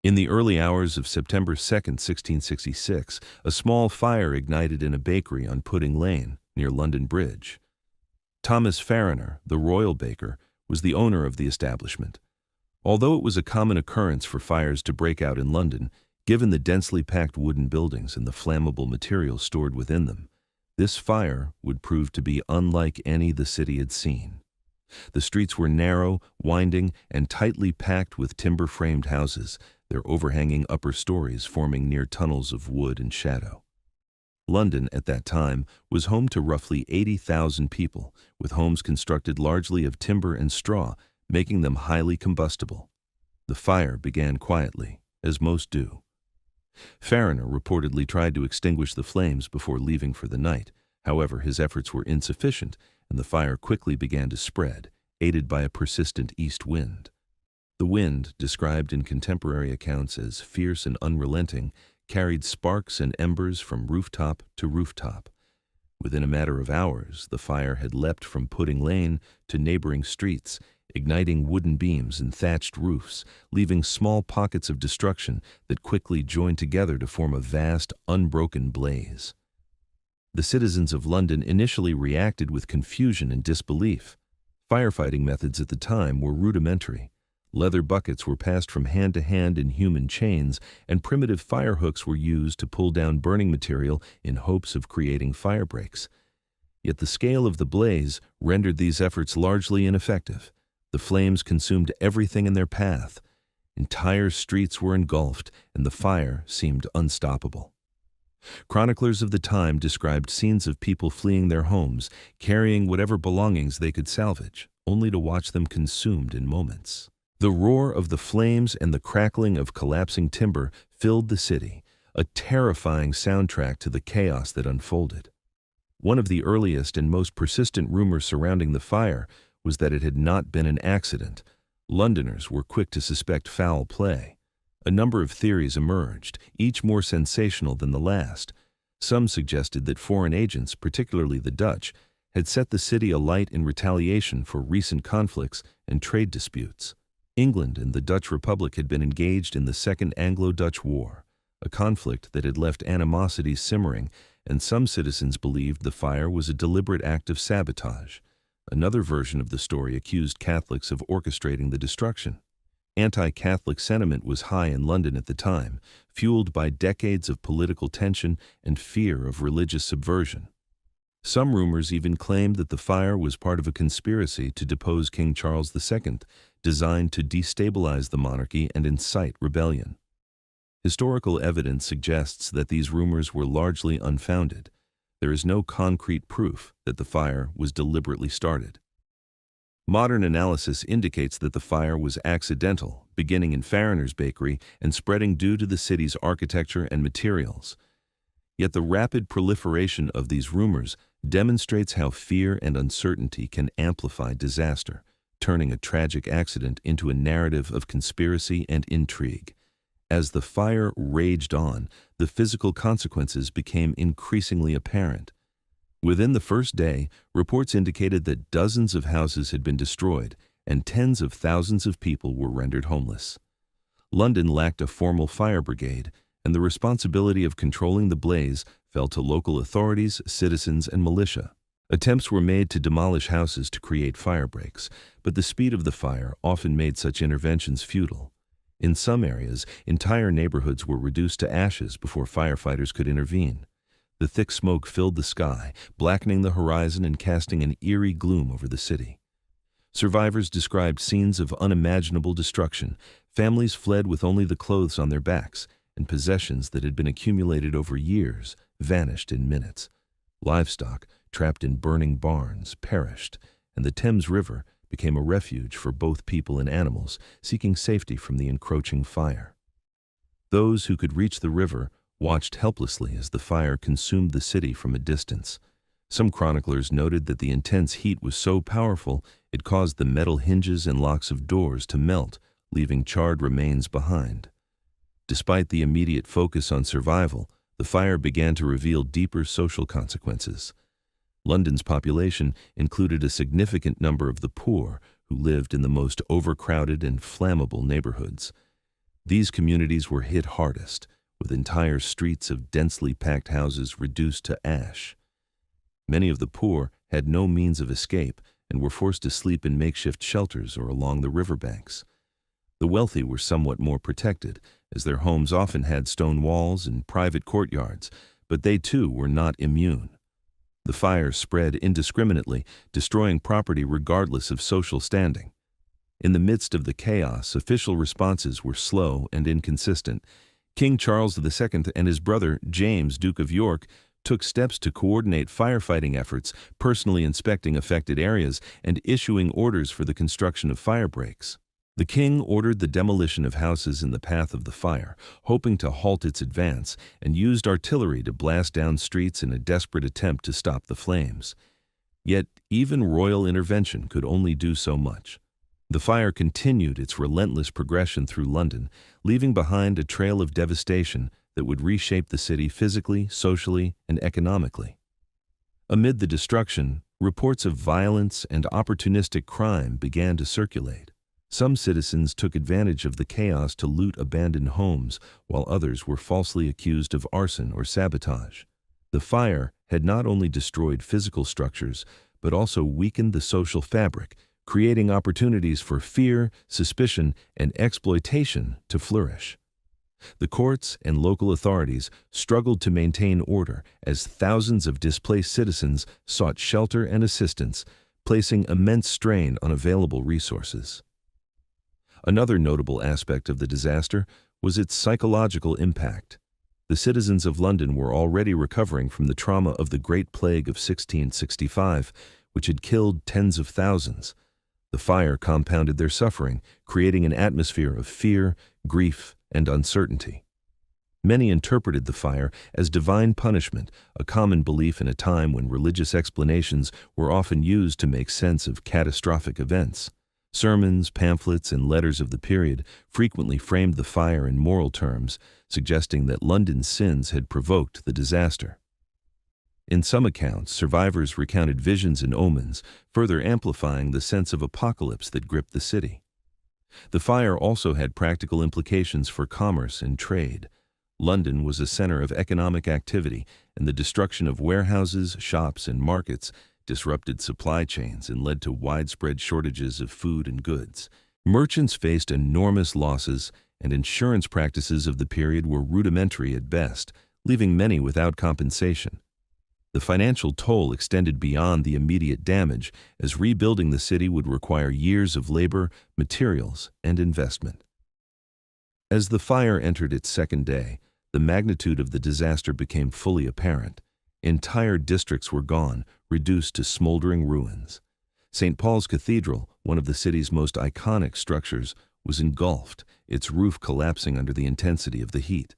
In the early hours of September 2, 1666, a small fire ignited in a bakery on Pudding Lane, near London Bridge. Thomas Farriner, the royal baker, was the owner of the establishment. Although it was a common occurrence for fires to break out in London, given the densely packed wooden buildings and the flammable material stored within them, this fire would prove to be unlike any the city had seen. The streets were narrow, winding, and tightly packed with timber-framed houses, their overhanging upper stories forming near tunnels of wood and shadow. London, at that time, was home to roughly 80,000 people, with homes constructed largely of timber and straw, making them highly combustible. The fire began quietly, as most do. Farriner reportedly tried to extinguish the flames before leaving for the night. However, his efforts were insufficient, and the fire quickly began to spread, aided by a persistent east wind. The wind, described in contemporary accounts as fierce and unrelenting, carried sparks and embers from rooftop to rooftop. Within a matter of hours, the fire had leapt from Pudding Lane to neighboring streets, igniting wooden beams and thatched roofs, leaving small pockets of destruction that quickly joined together to form a vast, unbroken blaze. The citizens of London initially reacted with confusion and disbelief. Firefighting methods at the time were rudimentary. Leather buckets were passed from hand to hand in human chains, and primitive fire hooks were used to pull down burning material in hopes of creating fire breaks. Yet the scale of the blaze rendered these efforts largely ineffective. The flames consumed everything in their path. Entire streets were engulfed, and the fire seemed unstoppable. Chroniclers of the time described scenes of people fleeing their homes, carrying whatever belongings they could salvage, only to watch them consumed in moments. The roar of the flames and the crackling of collapsing timber filled the city, a terrifying soundtrack to the chaos that unfolded. One of the earliest and most persistent rumors surrounding the fire was that it had not been an accident. Londoners were quick to suspect foul play. A number of theories emerged, each more sensational than the last. Some suggested that foreign agents, particularly the Dutch, had set the city alight in retaliation for recent conflicts and trade disputes. England and the Dutch Republic had been engaged in the Second Anglo-Dutch War, a conflict that had left animosities simmering, and some citizens believed the fire was a deliberate act of sabotage. Another version of the story accused Catholics of orchestrating the destruction. Anti-Catholic sentiment was high in London at the time, fueled by decades of political tension and fear of religious subversion. Some rumors even claimed that the fire was part of a conspiracy to depose King Charles II, designed to destabilize the monarchy and incite rebellion. Historical evidence suggests that these rumors were largely unfounded. There is no concrete proof that the fire was deliberately started. Modern analysis indicates that the fire was accidental, beginning in Farriner's bakery and spreading due to the city's architecture and materials. Yet the rapid proliferation of these rumors demonstrates how fear and uncertainty can amplify disaster, turning a tragic accident into a narrative of conspiracy and intrigue. As the fire raged on, the physical consequences became increasingly apparent. Within the first day, reports indicated that dozens of houses had been destroyed and tens of thousands of people were rendered homeless. London lacked a formal fire brigade, and the responsibility of controlling the blaze fell to local authorities, citizens, and militia. Attempts were made to demolish houses to create fire breaks, but the speed of the fire often made such interventions futile. In some areas, entire neighborhoods were reduced to ashes before firefighters could intervene. The thick smoke filled the sky, blackening the horizon and casting an eerie gloom over the city. Survivors described scenes of unimaginable destruction. Families fled with only the clothes on their backs, and possessions that had been accumulated over years vanished in minutes. Livestock, trapped in burning barns, perished, and the Thames River became a refuge for both people and animals seeking safety from the encroaching fire. Those who could reach the river watched helplessly as the fire consumed the city from a distance. Some chroniclers noted that the intense heat was so powerful it caused the metal hinges and locks of doors to melt, leaving charred remains behind. Despite the immediate focus on survival, the fire began to reveal deeper social consequences. London's population included a significant number of the poor who lived in the most overcrowded and flammable neighborhoods. These communities were hit hardest, with entire streets of densely packed houses reduced to ash. Many of the poor had no means of escape and were forced to sleep in makeshift shelters or along the riverbanks. The wealthy were somewhat more protected, as their homes often had stone walls and private courtyards, but they too were not immune. The fire spread indiscriminately, destroying property regardless of social standing. In the midst of the chaos, official responses were slow and inconsistent. King Charles II and his brother, James, Duke of York, took steps to coordinate firefighting efforts, personally inspecting affected areas and issuing orders for the construction of fire breaks. The king ordered the demolition of houses in the path of the fire, hoping to halt its advance, and used artillery to blast down streets in a desperate attempt to stop the flames. Yet, even royal intervention could only do so much. The fire continued its relentless progression through London, leaving behind a trail of devastation that would reshape the city physically, socially, and economically. Amid the destruction, reports of violence and opportunistic crime began to circulate. Some citizens took advantage of the chaos to loot abandoned homes, while others were falsely accused of arson or sabotage. The fire had not only destroyed physical structures, but also weakened the social fabric, creating opportunities for fear, suspicion, and exploitation to flourish. The courts and local authorities struggled to maintain order as thousands of displaced citizens sought shelter and assistance, placing immense strain on available resources. Another notable aspect of the disaster was its psychological impact. The citizens of London were already recovering from the trauma of the Great Plague of 1665, which had killed tens of thousands. The fire compounded their suffering, creating an atmosphere of fear, grief, and uncertainty. Many interpreted the fire as divine punishment, a common belief in a time when religious explanations were often used to make sense of catastrophic events. Sermons, pamphlets, and letters of the period frequently framed the fire in moral terms, suggesting that London's sins had provoked the disaster. In some accounts, survivors recounted visions and omens, further amplifying the sense of apocalypse that gripped the city. The fire also had practical implications for commerce and trade. London was a center of economic activity, and the destruction of warehouses, shops, and markets disrupted supply chains and led to widespread shortages of food and goods. Merchants faced enormous losses, and insurance practices of the period were rudimentary at best, leaving many without compensation. The financial toll extended beyond the immediate damage, as rebuilding the city would require years of labor, materials, and investment. As the fire entered its second day, the magnitude of the disaster became fully apparent. Entire districts were gone, reduced to smoldering ruins. St. Paul's Cathedral, one of the city's most iconic structures, was engulfed, its roof collapsing under the intensity of the heat.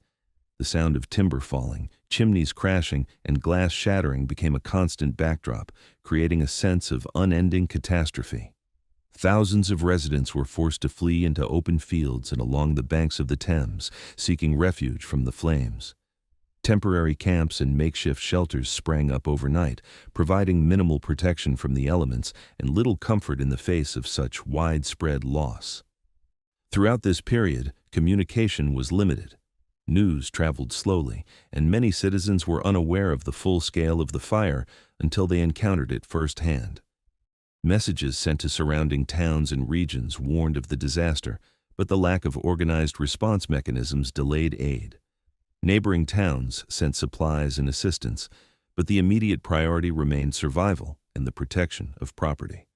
The sound of timber falling, chimneys crashing, and glass shattering became a constant backdrop, creating a sense of unending catastrophe. Thousands of residents were forced to flee into open fields and along the banks of the Thames, seeking refuge from the flames. Temporary camps and makeshift shelters sprang up overnight, providing minimal protection from the elements and little comfort in the face of such widespread loss. Throughout this period, communication was limited. News traveled slowly, and many citizens were unaware of the full scale of the fire until they encountered it firsthand. Messages sent to surrounding towns and regions warned of the disaster, but the lack of organized response mechanisms delayed aid. Neighboring towns sent supplies and assistance, but the immediate priority remained survival and the protection of property.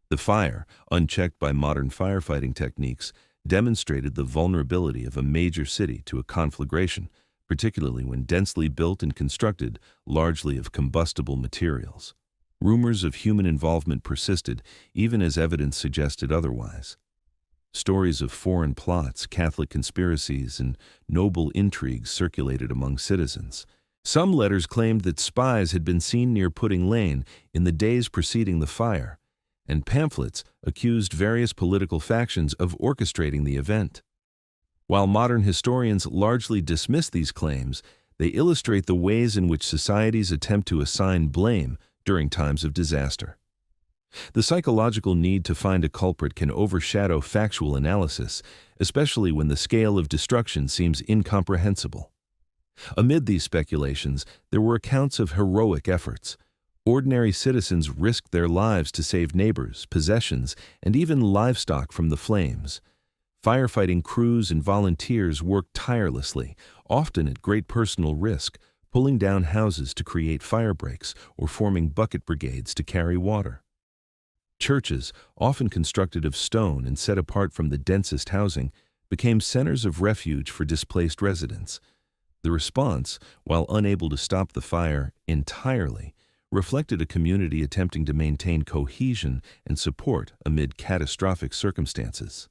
The fire, unchecked by modern firefighting techniques, demonstrated the vulnerability of a major city to a conflagration, particularly when densely built and constructed largely of combustible materials. Rumors of human involvement persisted, even as evidence suggested otherwise. Stories of foreign plots, Catholic conspiracies, and noble intrigues circulated among citizens. Some letters claimed that spies had been seen near Pudding Lane in the days preceding the fire, and pamphlets accused various political factions of orchestrating the event. While modern historians largely dismiss these claims, they illustrate the ways in which societies attempt to assign blame during times of disaster. The psychological need to find a culprit can overshadow factual analysis, especially when the scale of destruction seems incomprehensible. Amid these speculations, there were accounts of heroic efforts. Ordinary citizens risked their lives to save neighbors, possessions, and even livestock from the flames. Firefighting crews and volunteers worked tirelessly, often at great personal risk, pulling down houses to create fire breaks or forming bucket brigades to carry water. Churches, often constructed of stone and set apart from the densest housing, became centers of refuge for displaced residents. The response, while unable to stop the fire entirely, reflected a community attempting to maintain cohesion and support amid catastrophic circumstances.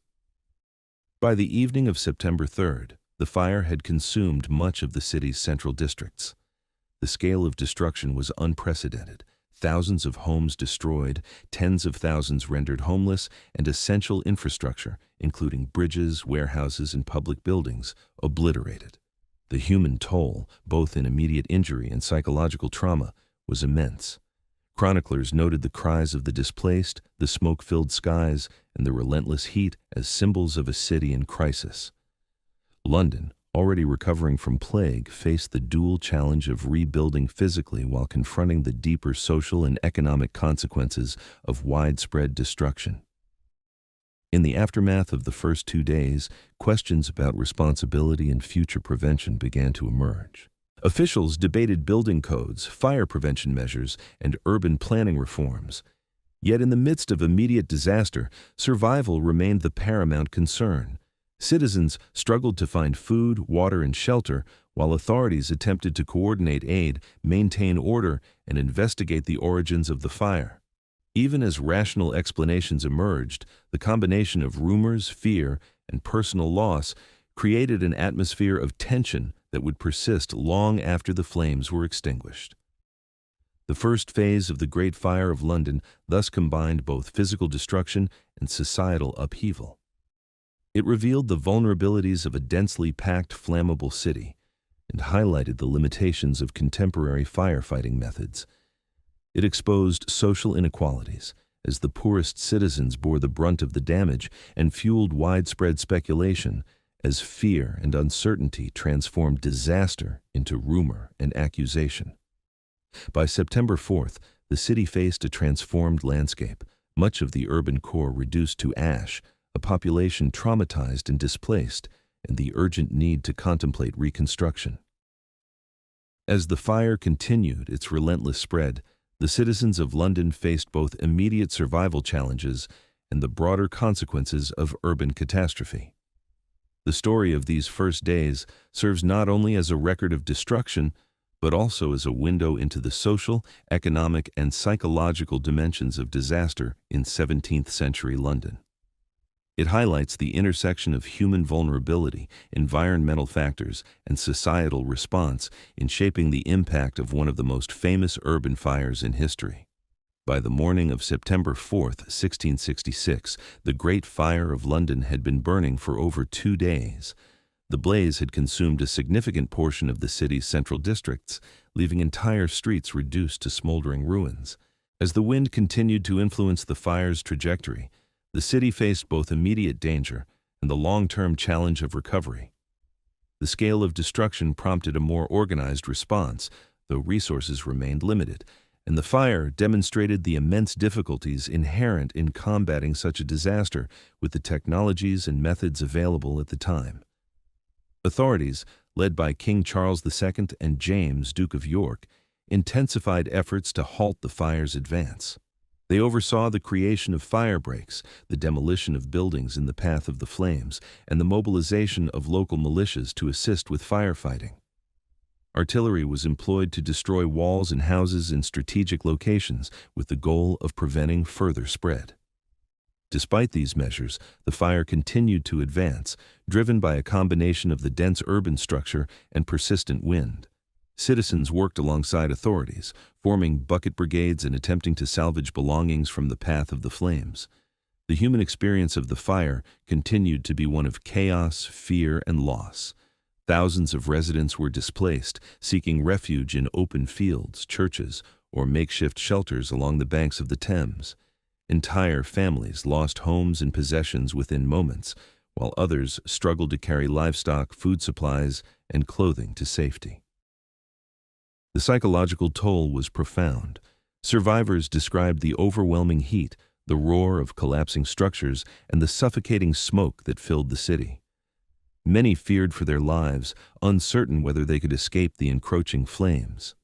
By the evening of September 3rd, the fire had consumed much of the city's central districts. The scale of destruction was unprecedented. Thousands of homes destroyed, tens of thousands rendered homeless, and essential infrastructure, including bridges, warehouses, and public buildings, obliterated. The human toll, both in immediate injury and psychological trauma, was immense. Chroniclers noted the cries of the displaced, the smoke-filled skies, and the relentless heat as symbols of a city in crisis. London, already recovering from plague, faced the dual challenge of rebuilding physically while confronting the deeper social and economic consequences of widespread destruction. In the aftermath of the first 2 days, questions about responsibility and future prevention began to emerge. Officials debated building codes, fire prevention measures, and urban planning reforms. Yet in the midst of immediate disaster, survival remained the paramount concern. Citizens struggled to find food, water, and shelter, while authorities attempted to coordinate aid, maintain order, and investigate the origins of the fire. Even as rational explanations emerged, the combination of rumors, fear, and personal loss created an atmosphere of tension that would persist long after the flames were extinguished. The first phase of the Great Fire of London thus combined both physical destruction and societal upheaval. It revealed the vulnerabilities of a densely packed, flammable city and highlighted the limitations of contemporary firefighting methods. It exposed social inequalities, as the poorest citizens bore the brunt of the damage, and fueled widespread speculation as fear and uncertainty transformed disaster into rumor and accusation. By September 4th, the city faced a transformed landscape, much of the urban core reduced to ash, a population traumatized and displaced, and the urgent need to contemplate reconstruction. As the fire continued its relentless spread, the citizens of London faced both immediate survival challenges and the broader consequences of urban catastrophe. The story of these first days serves not only as a record of destruction, but also as a window into the social, economic, and psychological dimensions of disaster in 17th century London. It highlights the intersection of human vulnerability, environmental factors, and societal response in shaping the impact of one of the most famous urban fires in history. By the morning of September 4th, 1666, the Great Fire of London had been burning for over 2 days. The blaze had consumed a significant portion of the city's central districts, leaving entire streets reduced to smoldering ruins. As the wind continued to influence the fire's trajectory, the city faced both immediate danger and the long-term challenge of recovery. The scale of destruction prompted a more organized response, though resources remained limited, and the fire demonstrated the immense difficulties inherent in combating such a disaster with the technologies and methods available at the time. Authorities, led by King Charles II and James, Duke of York, intensified efforts to halt the fire's advance. They oversaw the creation of fire breaks, the demolition of buildings in the path of the flames, and the mobilization of local militias to assist with firefighting. Artillery was employed to destroy walls and houses in strategic locations with the goal of preventing further spread. Despite these measures, the fire continued to advance, driven by a combination of the dense urban structure and persistent wind. Citizens worked alongside authorities, forming bucket brigades and attempting to salvage belongings from the path of the flames. The human experience of the fire continued to be one of chaos, fear, and loss. Thousands of residents were displaced, seeking refuge in open fields, churches, or makeshift shelters along the banks of the Thames. Entire families lost homes and possessions within moments, while others struggled to carry livestock, food supplies, and clothing to safety. The psychological toll was profound. Survivors described the overwhelming heat, the roar of collapsing structures, and the suffocating smoke that filled the city. Many feared for their lives, uncertain whether they could escape the encroaching flames.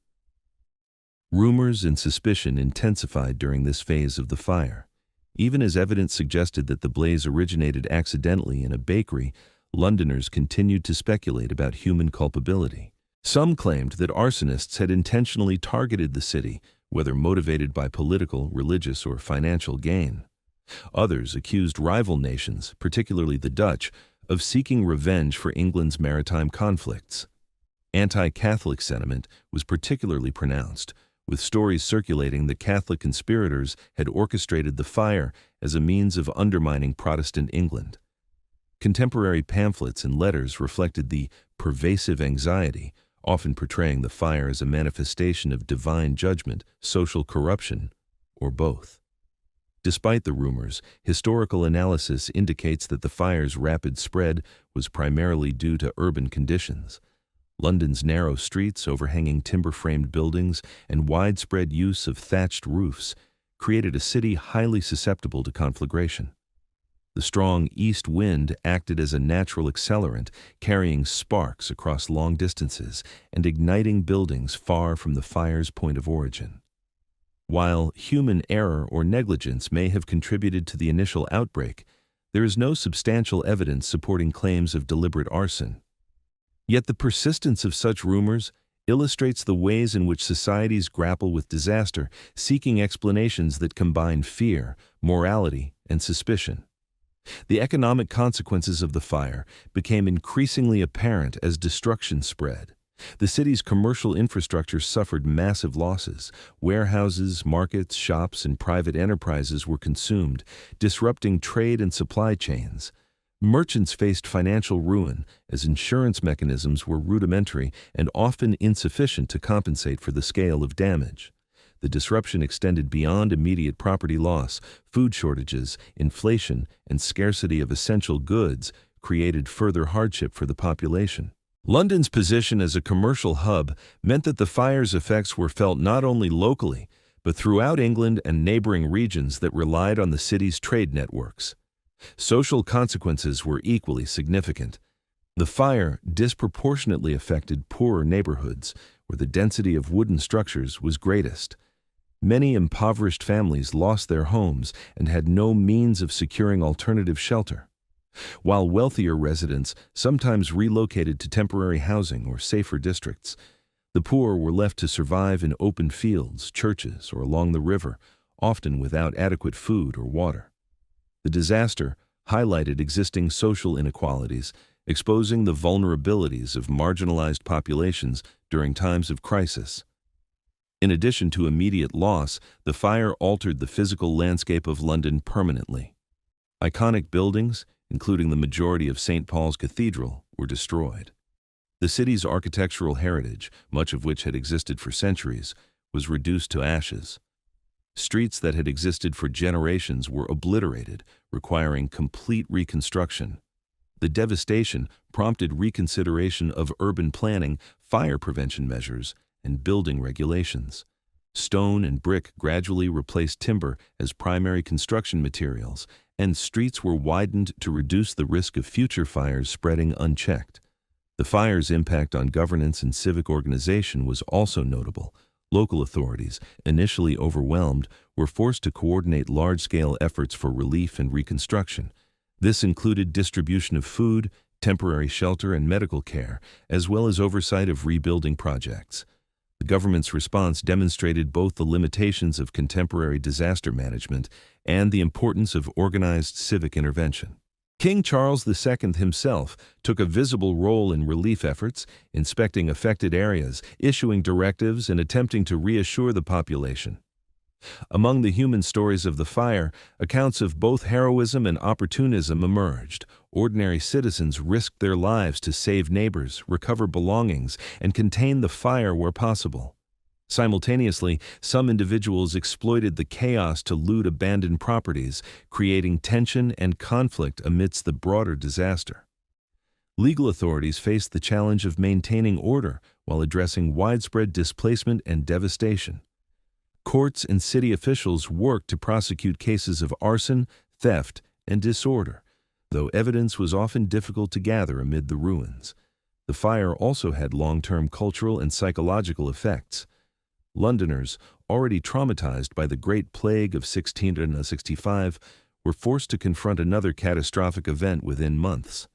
Rumors and suspicion intensified during this phase of the fire. Even as evidence suggested that the blaze originated accidentally in a bakery, Londoners continued to speculate about human culpability. Some claimed that arsonists had intentionally targeted the city, whether motivated by political, religious, or financial gain. Others accused rival nations, particularly the Dutch, of seeking revenge for England's maritime conflicts. Anti-Catholic sentiment was particularly pronounced, with stories circulating that Catholic conspirators had orchestrated the fire as a means of undermining Protestant England. Contemporary pamphlets and letters reflected the pervasive anxiety, often portraying the fire as a manifestation of divine judgment, social corruption, or both. Despite the rumors, historical analysis indicates that the fire's rapid spread was primarily due to urban conditions. London's narrow streets, overhanging timber-framed buildings, and widespread use of thatched roofs created a city highly susceptible to conflagration. The strong east wind acted as a natural accelerant, carrying sparks across long distances and igniting buildings far from the fire's point of origin. While human error or negligence may have contributed to the initial outbreak, there is no substantial evidence supporting claims of deliberate arson. Yet the persistence of such rumors illustrates the ways in which societies grapple with disaster, seeking explanations that combine fear, morality, and suspicion. The economic consequences of the fire became increasingly apparent as destruction spread. The city's commercial infrastructure suffered massive losses. Warehouses, markets, shops, and private enterprises were consumed, disrupting trade and supply chains. Merchants faced financial ruin as insurance mechanisms were rudimentary and often insufficient to compensate for the scale of damage. The disruption extended beyond immediate property loss. Food shortages, inflation, and scarcity of essential goods created further hardship for the population. London's position as a commercial hub meant that the fire's effects were felt not only locally, but throughout England and neighboring regions that relied on the city's trade networks. Social consequences were equally significant. The fire disproportionately affected poorer neighborhoods, where the density of wooden structures was greatest. Many impoverished families lost their homes and had no means of securing alternative shelter, while wealthier residents sometimes relocated to temporary housing or safer districts. The poor were left to survive in open fields, churches, or along the river, often without adequate food or water. The disaster highlighted existing social inequalities, exposing the vulnerabilities of marginalized populations during times of crisis. In addition to immediate loss, the fire altered the physical landscape of London permanently. Iconic buildings, including the majority of St. Paul's Cathedral, were destroyed. The city's architectural heritage, much of which had existed for centuries, was reduced to ashes. Streets that had existed for generations were obliterated, requiring complete reconstruction. The devastation prompted reconsideration of urban planning, fire prevention measures, and building regulations. Stone and brick gradually replaced timber as primary construction materials, and streets were widened to reduce the risk of future fires spreading unchecked. The fire's impact on governance and civic organization was also notable. Local authorities, initially overwhelmed, were forced to coordinate large-scale efforts for relief and reconstruction. This included distribution of food, temporary shelter, and medical care, as well as oversight of rebuilding projects. The government's response demonstrated both the limitations of contemporary disaster management and the importance of organized civic intervention. King Charles II himself took a visible role in relief efforts, inspecting affected areas, issuing directives, and attempting to reassure the population. Among the human stories of the fire, accounts of both heroism and opportunism emerged. Ordinary citizens risked their lives to save neighbors, recover belongings, and contain the fire where possible. Simultaneously, some individuals exploited the chaos to loot abandoned properties, creating tension and conflict amidst the broader disaster. Legal authorities faced the challenge of maintaining order while addressing widespread displacement and devastation. Courts and city officials worked to prosecute cases of arson, theft, and disorder, though evidence was often difficult to gather amid the ruins. The fire also had long-term cultural and psychological effects. Londoners, already traumatized by the Great Plague of 1665, were forced to confront another catastrophic event within months.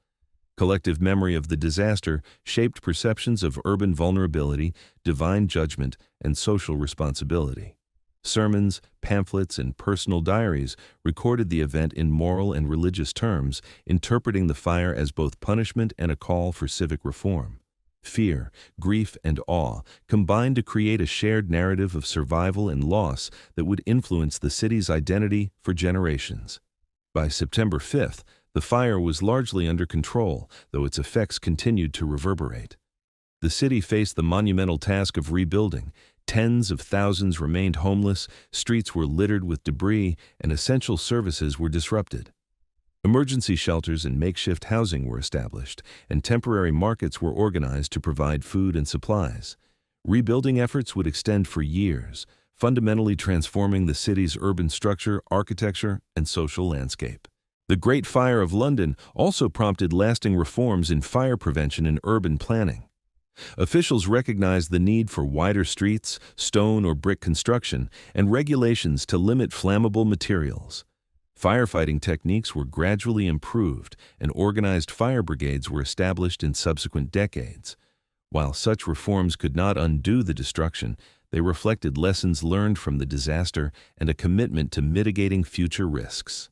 Collective memory of the disaster shaped perceptions of urban vulnerability, divine judgment, and social responsibility. Sermons, pamphlets, and personal diaries recorded the event in moral and religious terms, interpreting the fire as both punishment and a call for civic reform. Fear, grief, and awe combined to create a shared narrative of survival and loss that would influence the city's identity for generations. By September 5th, the fire was largely under control, though its effects continued to reverberate. The city faced the monumental task of rebuilding. Tens of thousands remained homeless, streets were littered with debris, and essential services were disrupted. Emergency shelters and makeshift housing were established, and temporary markets were organized to provide food and supplies. Rebuilding efforts would extend for years, fundamentally transforming the city's urban structure, architecture, and social landscape. The Great Fire of London also prompted lasting reforms in fire prevention and urban planning. Officials recognized the need for wider streets, stone or brick construction, and regulations to limit flammable materials. Firefighting techniques were gradually improved, and organized fire brigades were established in subsequent decades. While such reforms could not undo the destruction, they reflected lessons learned from the disaster and a commitment to mitigating future risks.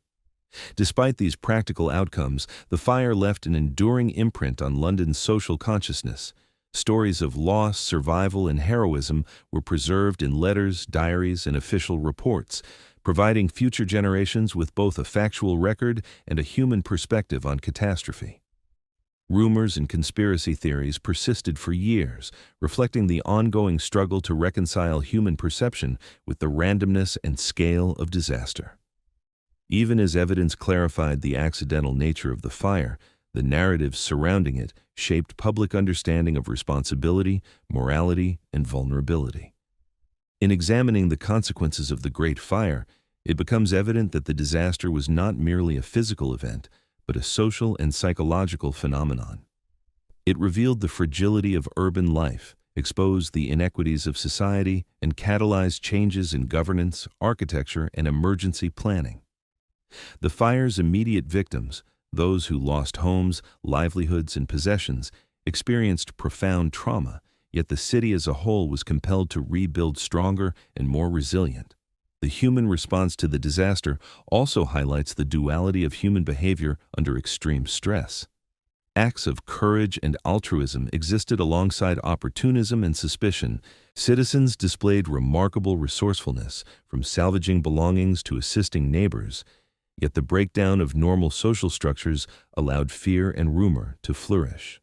Despite these practical outcomes, the fire left an enduring imprint on London's social consciousness. Stories of loss, survival, and heroism were preserved in letters, diaries, and official reports, providing future generations with both a factual record and a human perspective on catastrophe. Rumors and conspiracy theories persisted for years, reflecting the ongoing struggle to reconcile human perception with the randomness and scale of disaster. Even as evidence clarified the accidental nature of the fire, the narratives surrounding it shaped public understanding of responsibility, morality, and vulnerability. In examining the consequences of the Great Fire, it becomes evident that the disaster was not merely a physical event, but a social and psychological phenomenon. It revealed the fragility of urban life, exposed the inequities of society, and catalyzed changes in governance, architecture, and emergency planning. The fire's immediate victims, those who lost homes, livelihoods, and possessions, experienced profound trauma, yet the city as a whole was compelled to rebuild stronger and more resilient. The human response to the disaster also highlights the duality of human behavior under extreme stress. Acts of courage and altruism existed alongside opportunism and suspicion. Citizens displayed remarkable resourcefulness, from salvaging belongings to assisting neighbors, yet the breakdown of normal social structures allowed fear and rumor to flourish.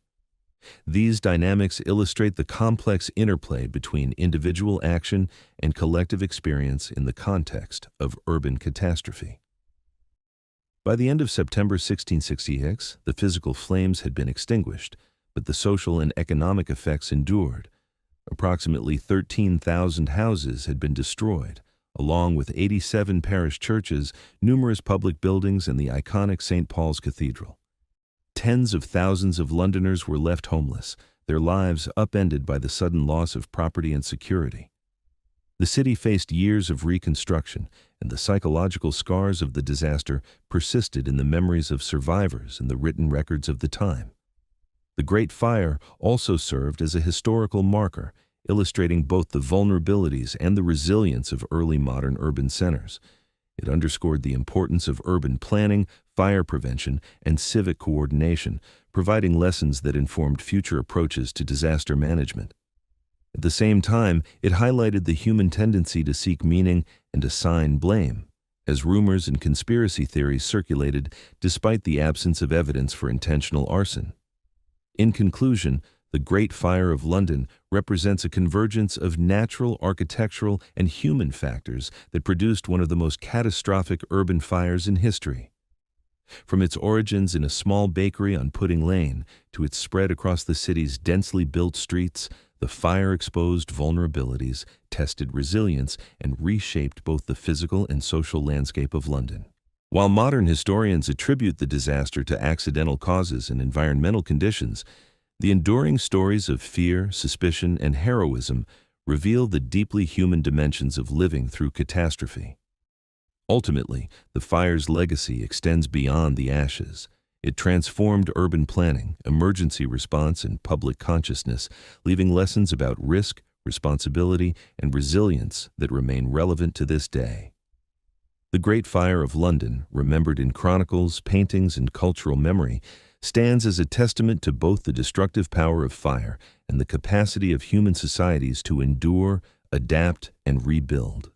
These dynamics illustrate the complex interplay between individual action and collective experience in the context of urban catastrophe. By the end of September 1666, the physical flames had been extinguished, but the social and economic effects endured. Approximately 13,000 houses had been destroyed, along with 87 parish churches, numerous public buildings, and the iconic St. Paul's Cathedral. Tens of thousands of Londoners were left homeless, their lives upended by the sudden loss of property and security. The city faced years of reconstruction, and the psychological scars of the disaster persisted in the memories of survivors and the written records of the time. The Great Fire also served as a historical marker, illustrating both the vulnerabilities and the resilience of early modern urban centers. It underscored the importance of urban planning, fire prevention, and civic coordination, providing lessons that informed future approaches to disaster management. At the same time, it highlighted the human tendency to seek meaning and assign blame, as rumors and conspiracy theories circulated despite the absence of evidence for intentional arson. In conclusion, The Great Fire of London represents a convergence of natural, architectural, and human factors that produced one of the most catastrophic urban fires in history. From its origins in a small bakery on Pudding Lane to its spread across the city's densely built streets, the fire exposed vulnerabilities, tested resilience, and reshaped both the physical and social landscape of London. While modern historians attribute the disaster to accidental causes and environmental conditions, the enduring stories of fear, suspicion, and heroism reveal the deeply human dimensions of living through catastrophe. Ultimately, the fire's legacy extends beyond the ashes. It transformed urban planning, emergency response, and public consciousness, leaving lessons about risk, responsibility, and resilience that remain relevant to this day. The Great Fire of London, remembered in chronicles, paintings, and cultural memory, stands as a testament to both the destructive power of fire and the capacity of human societies to endure, adapt, and rebuild.